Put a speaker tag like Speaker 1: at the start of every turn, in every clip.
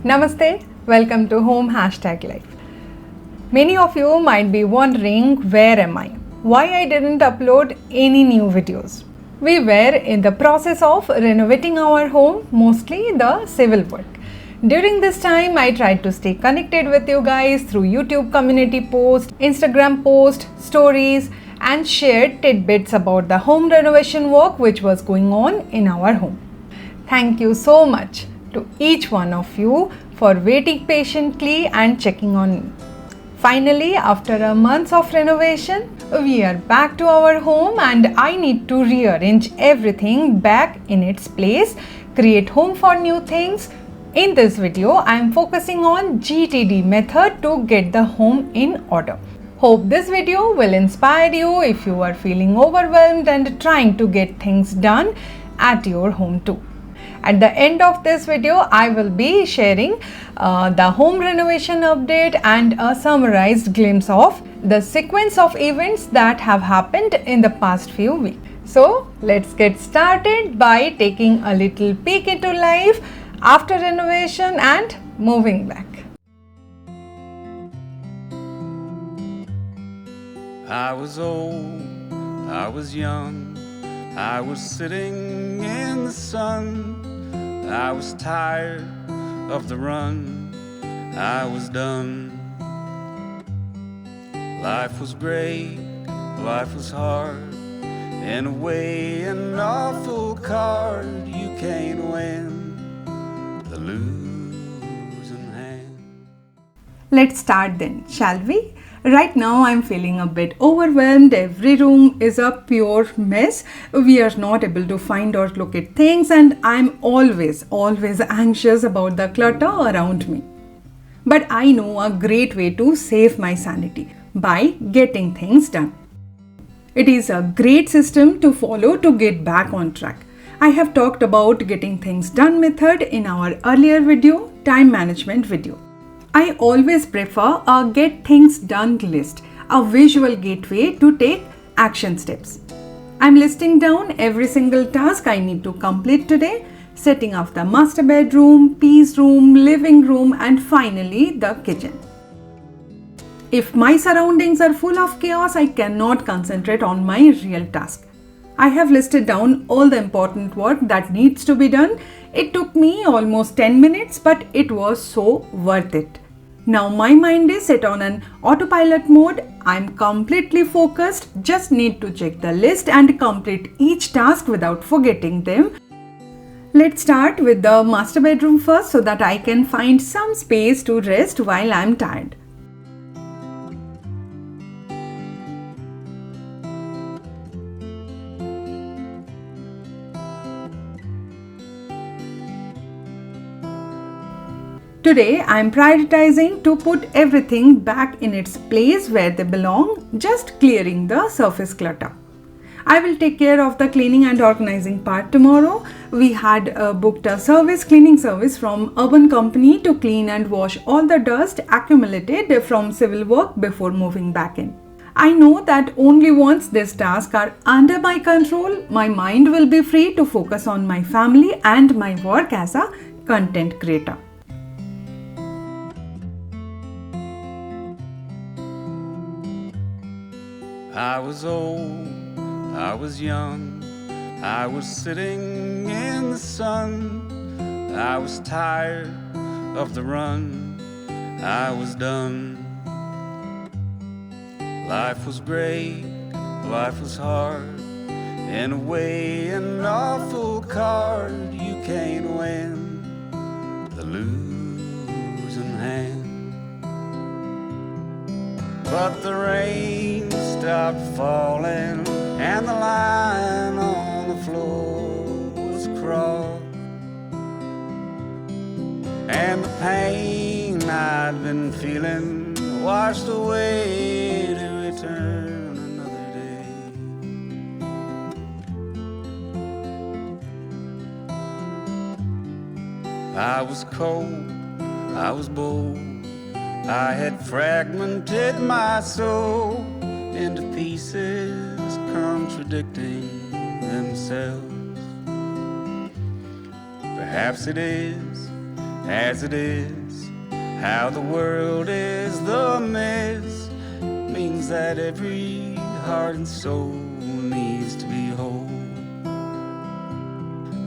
Speaker 1: Namaste, welcome to Home #Life. Many of you might be wondering, where am I? Why I didn't upload any new videos? We were in the process of renovating our home, mostly the civil work. During this time, I tried to stay connected with you guys through YouTube community posts, Instagram posts, stories, and shared tidbits about the home renovation work which was going on in our home. Thank you so much to each one of you for waiting patiently and checking on me. Finally, after a month of renovation, we are back to our home and I need to rearrange everything back in its place, create home for new things. In this video, I am focusing on GTD method to get the home in order. Hope this video will inspire you if you are feeling overwhelmed and trying to get things done at your home too. At the end of this video, I will be sharing the home renovation update and a summarized glimpse of the sequence of events that have happened in the past few weeks. So let's get started by taking a little peek into life after renovation and moving back.
Speaker 2: I was old, I was young, I was sitting in the sun. I was tired of the run, I was done. Life was great, life was hard, in a way an awful card. You can't win the losing hand.
Speaker 1: Let's start then, shall we? Right now I'm feeling a bit overwhelmed. Every room is a pure mess. We are not able to find or locate things and I'm always anxious about the clutter around me. But I know a great way to save my sanity by getting things done. It is a great system to follow to get back on track. I have talked about getting things done method in our earlier video, time management video. I always prefer a get things done list, a visual gateway to take action steps. I'm listing down every single task I need to complete today, setting up the master bedroom, peace room, living room, and finally the kitchen. If my surroundings are full of chaos, I cannot concentrate on my real task. I have listed down all the important work that needs to be done. It took me almost 10 minutes, but it was so worth it. Now my mind is set on an autopilot mode. I'm completely focused, just need to check the list and complete each task without forgetting them. Let's start with the master bedroom first so that I can find some space to rest while I'm tired. Today, I am prioritizing to put everything back in its place where they belong, just clearing the surface clutter. I will take care of the cleaning and organizing part tomorrow. We had booked a cleaning service from Urban Company to clean and wash all the dust accumulated from civil work before moving back in. I know that only once these tasks are under my control, my mind will be free to focus on my family and my work as a content creator.
Speaker 2: I was old, I was young, I was sitting in the sun. I was tired of the run, I was done. Life was great, life was hard, in a way an awful card. You can't win the losing hand. But the rain stopped falling and the line on the floor was crossed, and the pain I'd been feeling washed away to return another day. I was cold, I was bold, I had fragmented my soul into pieces contradicting themselves. Perhaps it is as it is. How the world is the mess means that every heart and soul needs to be whole.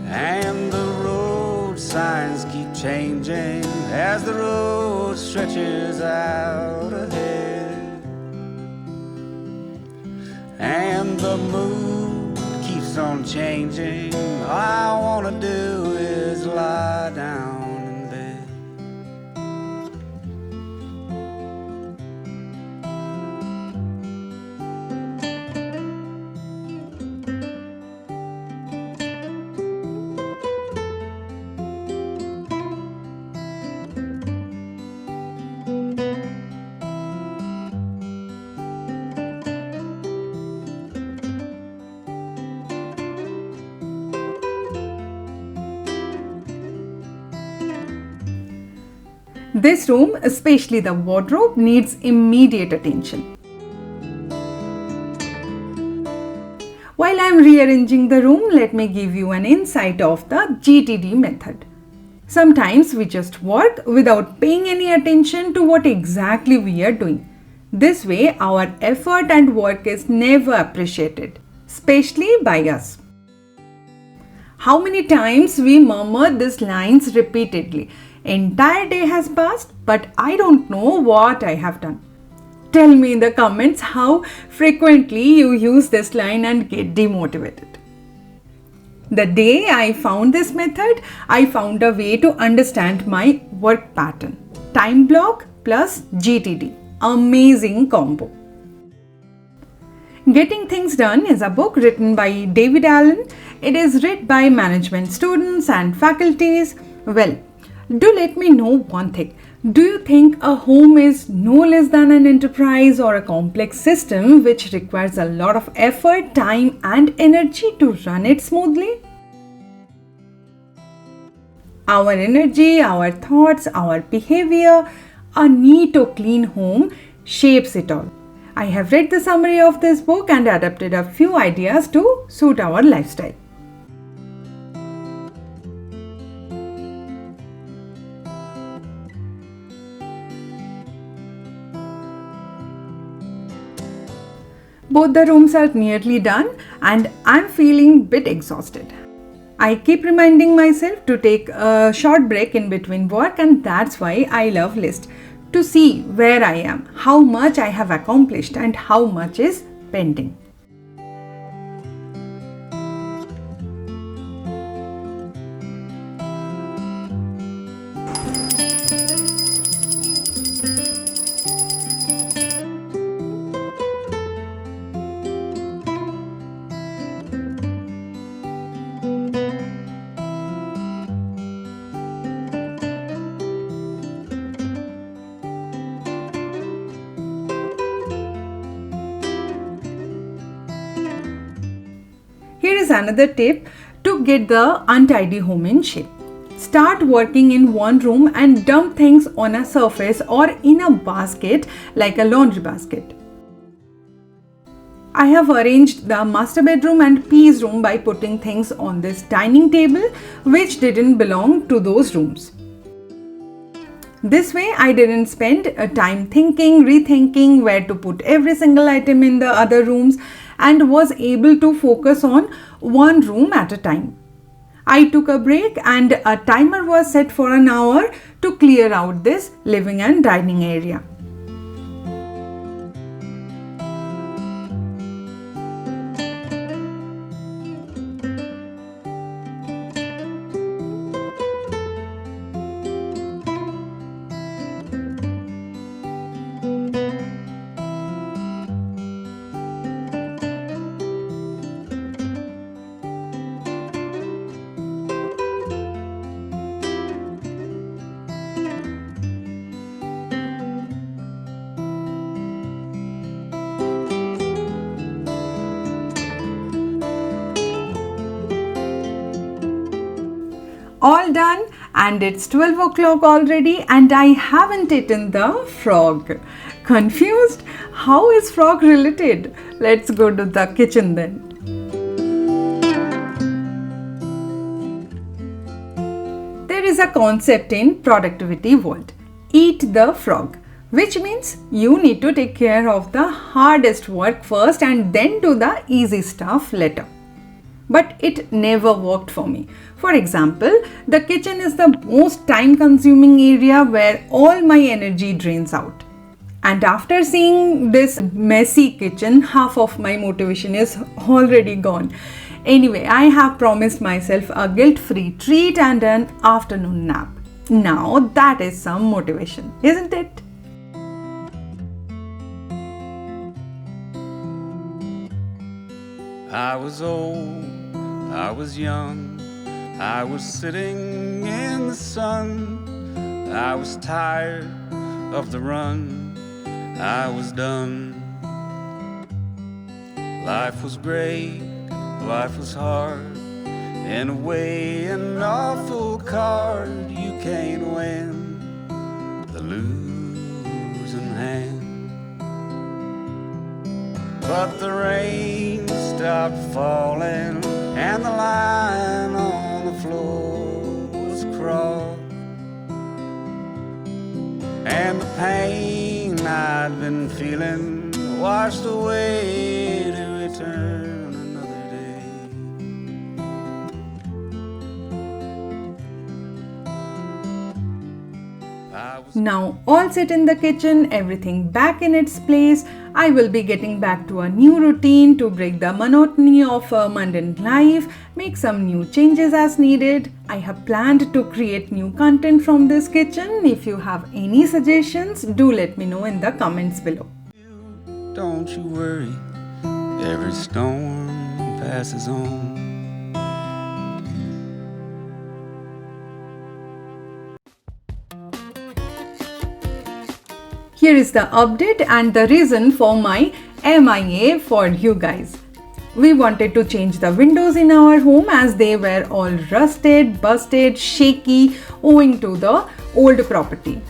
Speaker 2: And the road signs keep changing as the road stretches out ahead. And the mood keeps on changing. All I wanna do is lie down in bed.
Speaker 1: This room, especially the wardrobe, needs immediate attention. While I am rearranging the room, let me give you an insight of the GTD method. Sometimes we just work without paying any attention to what exactly we are doing. This way, our effort and work is never appreciated, especially by us. How many times we murmur these lines repeatedly? Entire day has passed, but I don't know what I have done. Tell me in the comments how frequently you use this line and get demotivated. The day I found this method, I found a way to understand my work pattern. Time block plus GTD. Amazing combo. Getting Things Done is a book written by David Allen. It is read by management students and faculties. Well, do let me know one thing. Do you think a home is no less than an enterprise or a complex system which requires a lot of effort, time, and energy to run it smoothly? Our energy, our thoughts, our behavior, a neat or clean home shapes it all. I have read the summary of this book and adapted a few ideas to suit our lifestyle. Both the rooms are nearly done and I'm feeling a bit exhausted. I keep reminding myself to take a short break in between work, and that's why I love lists, to see where I am, how much I have accomplished and how much is pending. Here is another tip to get the untidy home in shape. Start working in one room and dump things on a surface or in a basket like a laundry basket. I have arranged the master bedroom and P's room by putting things on this dining table which didn't belong to those rooms. This way I didn't spend time thinking, rethinking where to put every single item in the other rooms, and was able to focus on one room at a time. I took a break and a timer was set for an hour to clear out this living and dining area. All done, and it's 12 o'clock already and I haven't eaten the frog. Confused? How is frog related? Let's go to the kitchen then. There is a concept in productivity world. Eat the frog, which means you need to take care of the hardest work first and then do the easy stuff later. But it never worked for me. For example, the kitchen is the most time consuming area where all my energy drains out. And after seeing this messy kitchen, half of my motivation is already gone. Anyway, I have promised myself a guilt-free treat and an afternoon nap. Now that is some motivation, isn't it?
Speaker 2: I was old, I was young, I was sitting in the sun. I was tired of the run, I was done. Life was great, life was hard, in a way an awful card. You can't win the losing hand. But the rain stopped falling and the line on the floor was crossed, and the pain I'd been feeling washed away to return another day.
Speaker 1: Now all set in the kitchen, everything back in its place. I will be getting back to a new routine to break the monotony of a mundane life, make some new changes as needed. I have planned to create new content from this kitchen. If you have any suggestions, do let me know in the comments below.
Speaker 2: Don't you worry, every storm passes on.
Speaker 1: Here is the update and the reason for my MIA for you guys. We wanted to change the windows in our home as they were all rusted, busted, shaky owing to the old property.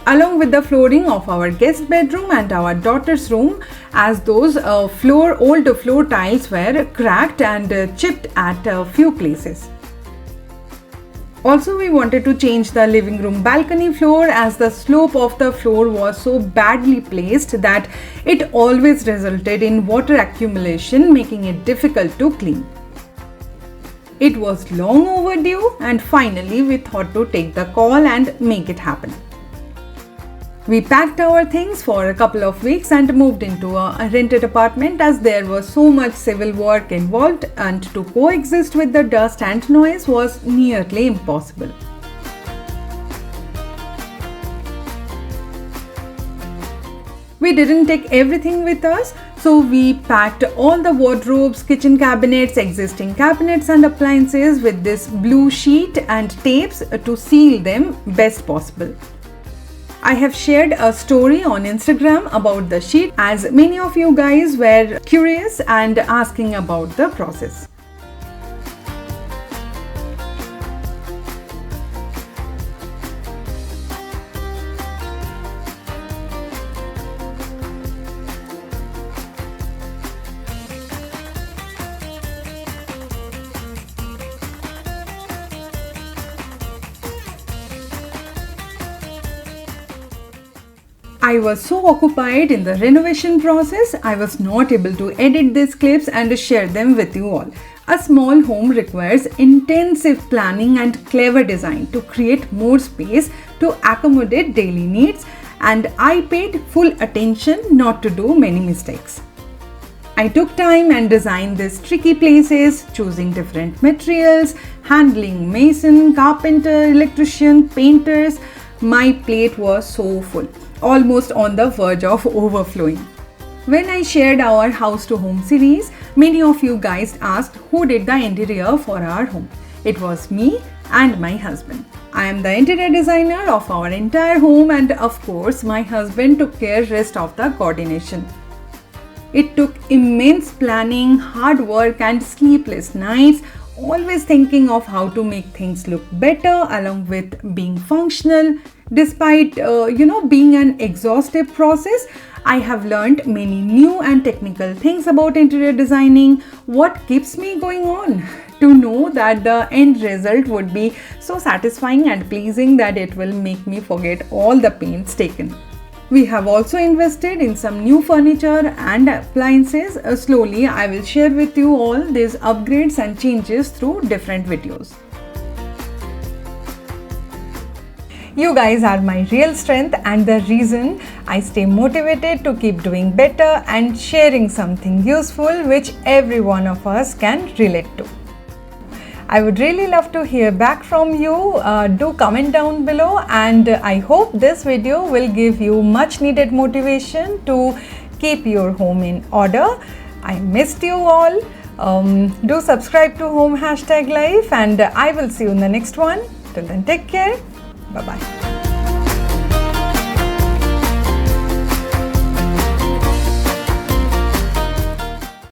Speaker 1: Along with the flooring of our guest bedroom and our daughter's room, as those old floor tiles were cracked and chipped at a few places. Also, we wanted to change the living room balcony floor as the slope of the floor was so badly placed that it always resulted in water accumulation, making it difficult to clean. It was long overdue and finally we thought to take the call and make it happen. We packed our things for a couple of weeks and moved into a rented apartment as there was so much civil work involved and to coexist with the dust and noise was nearly impossible. We didn't take everything with us, so we packed all the wardrobes, kitchen cabinets, existing cabinets and appliances with this blue sheet and tapes to seal them best possible. I have shared a story on Instagram about the sheet as many of you guys were curious and asking about the process. I was so occupied in the renovation process, I was not able to edit these clips and share them with you all. A small home requires intensive planning and clever design to create more space to accommodate daily needs, and I paid full attention not to do many mistakes. I took time and designed these tricky places, choosing different materials, handling mason, carpenter, electrician, painters. My plate was so full, almost on the verge of overflowing. When I shared our house to home series, many of you guys asked who did the interior for our home. It was me and my husband. I am the interior designer of our entire home and of course my husband took care rest of the coordination. It took immense planning, hard work and sleepless nights, always thinking of how to make things look better along with being functional. Despite being an exhaustive process, I have learned many new and technical things about interior designing. What keeps me going on? to know that the end result would be so satisfying and pleasing that it will make me forget all the pains taken. We have also invested in some new furniture and appliances. Slowly, I will share with you all these upgrades and changes through different videos. You guys are my real strength and the reason I stay motivated to keep doing better and sharing something useful which every one of us can relate to. I would really love to hear back from you. Do comment down below, and I hope this video will give you much needed motivation to keep your home in order. I missed you all. Do subscribe to Home #Life, and I will see you in the next one. Till then, take care. Bye bye.